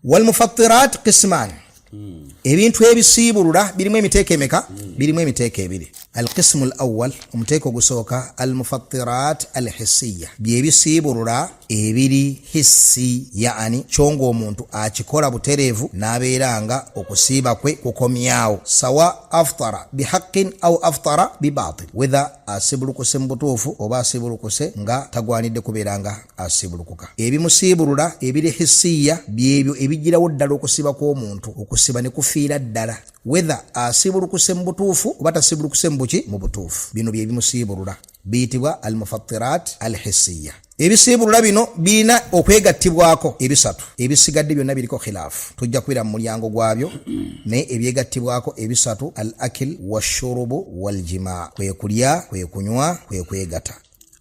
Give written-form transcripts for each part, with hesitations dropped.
Walmufattirat qisman. Ebintu ebisiibulula birimu emiteeko emeka? Birimu emiteeko ebiri. Alqismu alawwal, omuteeko ogusooka, almufattirat alhissiya, byebisiibulula ebiri hissi, yaani kyongo omuntu akikola butereevu n'abeeranga okusiiba kwe kukomyawo, sawa aftara bihaqqin au aftara bibatil, whether asibulukuse mu butuufu oba asibulukuse nga tagwanidde kubeera nga asibulukuka. Ebimusiibulula ebiri hissiya byebyo ebigirawo ddala okusiba kw'omuntu, okusiba ne kufiira ddala, whether asibulukuse mu butuufu oba tasibulukuse mu butuufu. Bino bye bimusiibulula, biyitibwa almufattirat alhissiya. Ebisiibulula bino birina okwegattibwako ebisatu, ebisigadde byonna biriko khilaafu, tujja kubira mu mulyango gwabyo, ne ebyegattibwako ebisatu, al akil washurubu waljimaa, kwe kulya, kwe kunywa, kwe kwegatta.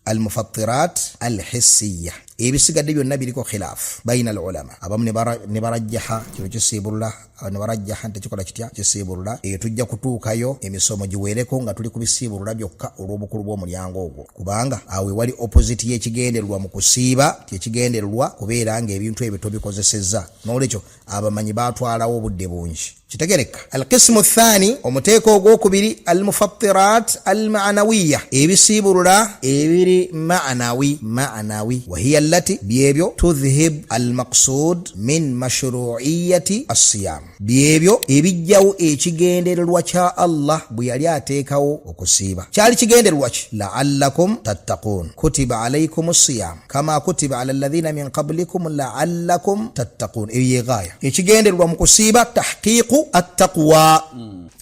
Almufattirat alhissiya, ebisigadde byonna biriko khilaafu bayina alulama. Abamu ne barajjaha kino kisiibulula, ne barajjaha nti kikola kitya kisiibulula. Tujja kutuukayo emisomo giweereko nga tuli ku bisiibulula byokka olw'obukulu bw'omulyango ogwo, kubanga awe wali opposite y'ekigendererwa mu kusiiba, tekigendererwa kubeera ng'ebintu ebyo tobikozesezza, n'olwekyo abamanyi baatwalawo obudde bungi. Kitegereka. Alqismu thani, omuteeko ogwokubiri, almufattirat almaanawiya, ebisiibulula ebiri maanawi, wahiya allati, byebyo tudhhib almaqsud min mashru'iyyati as-siyam, byebyo ebijjawo ekigendererwa kya Allah bwe yali ateekawo okusiiba. Kyali kigendererwa ki? La'allakum tattaqun, kutiba alaykum as-siyam kama kutiba ala alladhina min qablikum la'allakum tattaqun. Ebyegaya ekigendererwa mu kusiiba tahqiqu attaqwa,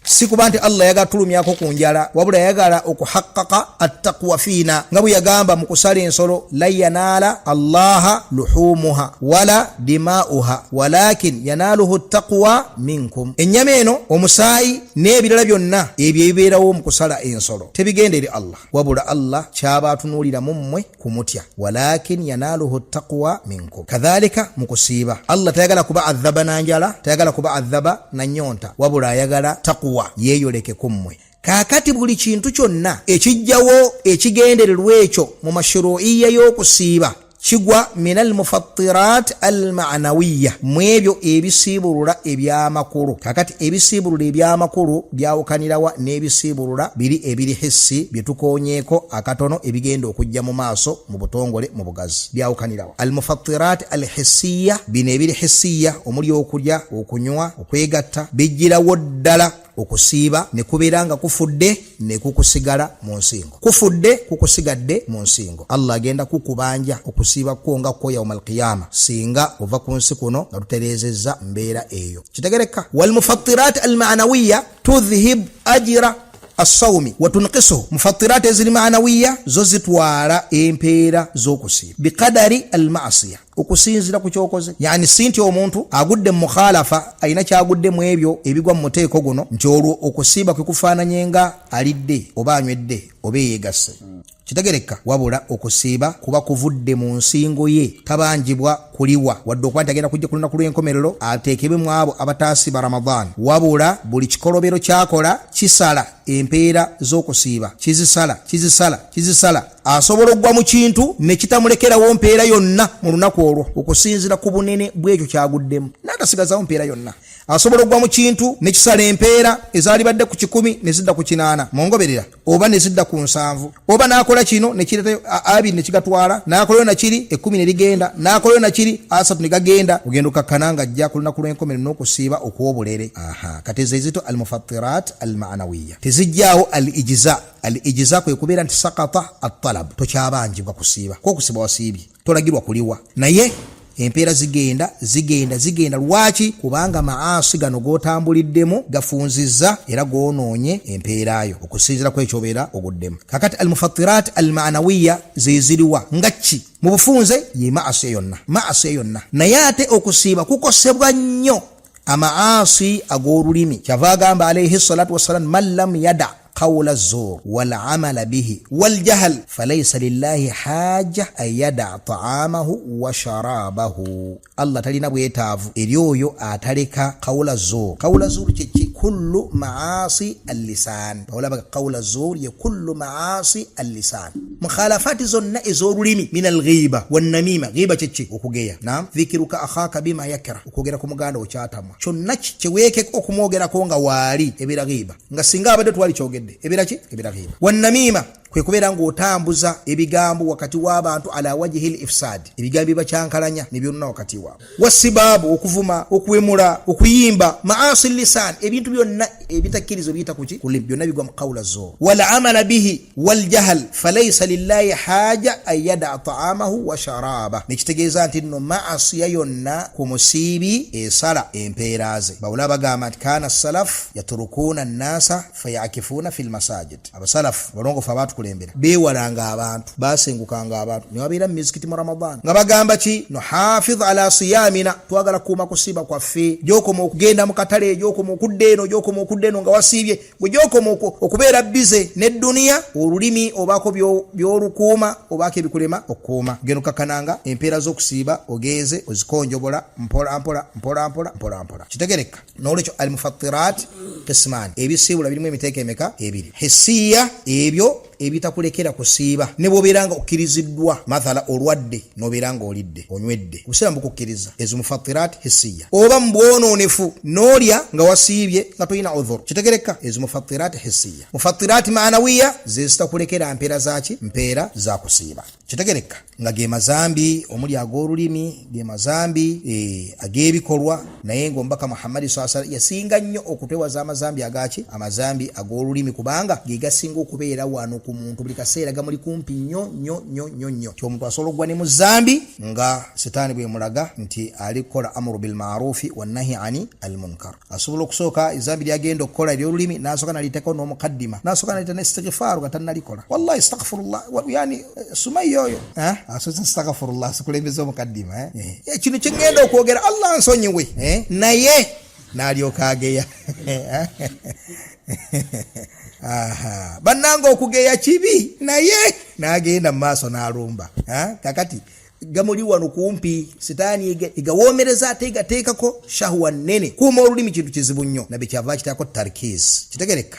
si kuba nti Allah yagala tulumyako ku njala, wabula yagala okuhaqqaqa attaqwa fiina, nga bwe yagamba mu kusala ensolo, la yanaala allaha luhumuha wala dimauha walakin yanaaluhu attaqwa minkum. Ennyama eno, omusaayi n'ebirala byonna ebyo ebibeerawo mu kusala ensolo tebigenda eri Allah, wabula Allah kyaba atunuulira mu mmwe kumutya, walakin yanaaluhu attaqwa minkum. Kadhalika mu kusiiba Allah tayagala kuba adhaba na njala, tayagala kuba adhaba na nyonta, wabula ayagala taqwa yeeyoleke ku mmwe. Kaakati buli kintu kyonna ekijjawo ekigendererwa ekyo mu mashru'iyya y'okusiiba kigwa minal mufattirat almaanawiya, mwebyo ebisiibulula ebyamakulu. Kakati ebisiibulula ebyamakulu byawukanirawa n'ebisiibulula biri ebiri hissi byetukoonyeeko akatono ebigenda okujja mu maaso mu butongole mu bugazi, byawukanirawa. Almufattirat alhissiya, bino ebiri hissiya omuli okulya, okunywa, okwegatta, bijjirawo ddala okusiiba ne kubeera nga kufudde ne kukusigala mu nsingo, kufudde kukusigadde mu nsingo. Allah agenda kukubanja okusiiba kwo nga kwo yawmal qiyama singa ova ku nsi kuno nga tutereezezza mbeera eyo. Kitegereka. Walmufattirat almaanawiya tudhhib ajra as-sawmi wa tunqisuhu, mufattirat eziri maanawiya zo zitwala empeera z'okusiiba biqadari al-ma'siya, okusinzira ku kyokoze. Yani si nti omuntu agudde mu mukhalafa alina kyagudde mu ebyo ebigwa mu muteeko guno nti olwo okusiiba kwe kufaananye nga alidde oba anywedde oba yeegasse. Kitegereka. Wabula okusiiba kuba kuvudde mu nsingo ye, tabanjibwa kuliwa wadde okuba nti agenda kujja ku lunaku lw'enkomerero ateekebwe mu abo abataasiba Ramadan, wabula buli kikolobero kyakola kisala empeera z'okusiiba, kizisala asobola okugwa mu kintu ne kitamulekerawo mpeera yonna mu lunaku olwo okusinzira ku bunene bw'ekyo kyaguddemu, n'atasigazawo mpeera yonna. Asobola okugwa mu kintu ne kisala empeera ezaali badde ku 10 ne zidda ku 8, mongoberera, oba ne zidda ku 7, oba n'akola kino ne kireta 2 ne kigatwala, n'akolayo na kiri 10 ne ligenda, n'akolayo na kiri 3 ne gagenda, ogenda okakkana nga ajja ku lunaku lw'enkomerero n'okusiiba okw'obulere. Kati ezito almufattirat almaanawiya tezijjaawo al-ijza kwe kubeera nti sakata at-talab, tokyabanjibwa kusiiba, ko kusiiba wasiibye, tolagirwa kuliwa, naye empeera zigenda. Lwaki? Kubanga maasi gano g'otambuliddemu gafunzizza era g'onoonye empeerayo okusinzira ku ekyo obeera oguddemu. Kakati almufattirat almaanawiya zeziriwa nga ki? Mu bufunze ye maasi yonna, naye ate okusiiba kukosebwa nnyo amaasi ag'olulimi. Kyava agamba alayhi salatu wassalam, man lam yada قول الزور والعمل به والجهل فليس لله حاجة أن يدع طعامه وشرابه. الله تلينا بيتاف إليويو آتاريكا قول الزور kullu maasi al-lisan wala qawla az-zur ya kullu maasi al-lisan mukhalafati zonna ezorulimi min al-ghiba wan-namima ghiba chichi okugeya naam dhikiruka akhaka bima yakra okugera ku muganda okyatama kyonna kiweke okumwogera ko nga wali ebira ghiba nga singa abadde twali kyogedde ebira ghiba wan-namima kwe kubeera ng'otambuza ebigambo wakati w'abantu ala wajhi al-ifsad ebigambo bacyankalanya ne byonna wakati waabwe wasibabu okuvuma okuwemula okuyimba maasi lisan ebintu byonna ebitakkirizo biyita kuki kulim byonna bigwa mu qawla zo wal amala bihi wal jahl falaysa lillahi haja an yada ta'amahu wa sharaba nikitegeeza nti nno maasi yonna ku musiibi esala empeeraze bawula bagamba nti kana salaf yaturukuna an-nasa fayakifuna fil masajid abasalaf balongofu abantu kulembera bewalanga abantu basengukanga abantu ne wabeera mu mizikiti mu Ramadan nga bagamba ki no hafiz ala siyamina twagala kuuma kusiba kwaffe gyokoma okugenda mu katale gyokoma okudde eno gyokoma okudde eno nga wasiibye gwe gyokoma okubeera bize n'edduniya olulimi obaako by'olukuuma obaako ebikulema okukuuma geno kakananga empeera z'okusiiba ogenze ozikonjobola mpola kitegereka n'olwekyo al-mufattirat qisman ebisiibula birimu emiteeko emeka ebiri hissiya ebyo ebitakulekera kusiiba ne bwobeeranga okkiriziddwa mathala olwadde n'obeeranga olidde onywedde kusiiba mbukukkiriza ezo mufattirat hissiya oba mbwononefu n'olya nga wasiibye nga toyina udhur kitegereka ezo mufattirat hissiya mufattirat maanawiya zezitakulekera mpeera zaki mpeera za kusiiba kitegereka nga ge mazambi omuli ag'olulimi ge mazambi ag'ebikolwa naye ng'omubaka Muhammad sallallahu alaihi wasallam yasinga nnyo okutewaza amazambi agaki amazambi ag'olulimi kubanga ge gasinga okubeera wano ku muntu buli kaseera gamuli kumpi nnyo kyomuntu asobola okugwa ne mu zambi nga setaani bwe mulaga nti alikola amru bil ma'rufi wan nahi ani al munkar asobola okusooka ezambi lyagenda okukola ery'olulimi n'asooka naliteko n'omukaddima n'asooka nalita n'istigfaaru nga tannalikola wallahi astaghfirullah yani sumayyo oyo asoza astaghfirullah sikulembeza omukaddima kino kyengenda okwogera Allah nsonyiwe naye n'alyoka ageya bannanga okugeya kibi naye n'agenda mu maaso n'alumba kakati gamuli wano kumpi sitaani igawoomereza ate igateekako shahwa nnene kuuma olulimi kintu kizibu nnyo nabe kyava kitaako tarkiz kitegereka